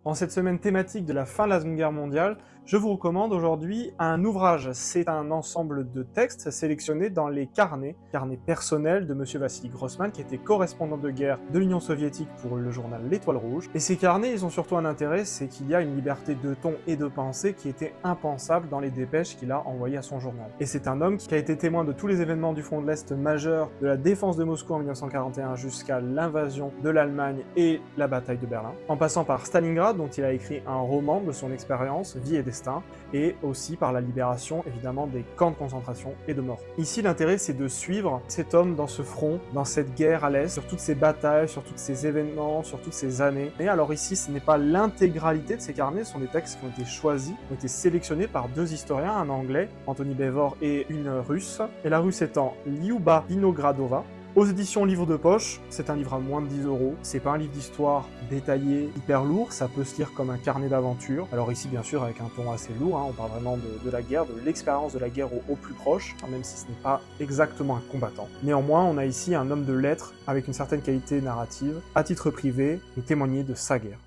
En cette semaine thématique de la fin de la Seconde Guerre mondiale, je vous recommande aujourd'hui un ouvrage. C'est un ensemble de textes sélectionnés dans les carnets personnels de Monsieur Vassili Grossman, qui était correspondant de guerre de l'Union soviétique pour le journal L'Étoile Rouge. Et ces carnets, ils ont surtout un intérêt, c'est qu'il y a une liberté de ton et de pensée qui était impensable dans les dépêches qu'il a envoyées à son journal. Et c'est un homme qui a été témoin de tous les événements du front de l'Est majeur, de la défense de Moscou en 1941 jusqu'à l'invasion de l'Allemagne et la bataille de Berlin, en passant par Stalingrad, dont il a écrit un roman de son expérience, Vie et Destin, et aussi par la libération, évidemment, des camps de concentration et de mort. Ici, l'intérêt, c'est de suivre cet homme dans ce front, dans cette guerre à l'Est, sur toutes ces batailles, sur tous ces événements, sur toutes ces années. Et alors ici, ce n'est pas l'intégralité de ces carnets, ce sont des textes qui ont été choisis, qui ont été sélectionnés par deux historiens, un anglais, Anthony Beevor, et une russe, et la russe étant Lyuba Vinogradova. Aux éditions Livre de Poche, c'est un livre à moins de 10 €, c'est pas un livre d'histoire détaillé, hyper lourd, ça peut se lire comme un carnet d'aventure. Alors ici, bien sûr, avec un ton assez lourd, on parle vraiment de la guerre, de l'expérience de la guerre au plus proche, même si ce n'est pas exactement un combattant. Néanmoins, on a ici un homme de lettres avec une certaine qualité narrative, à titre privé, nous témoigner de sa guerre.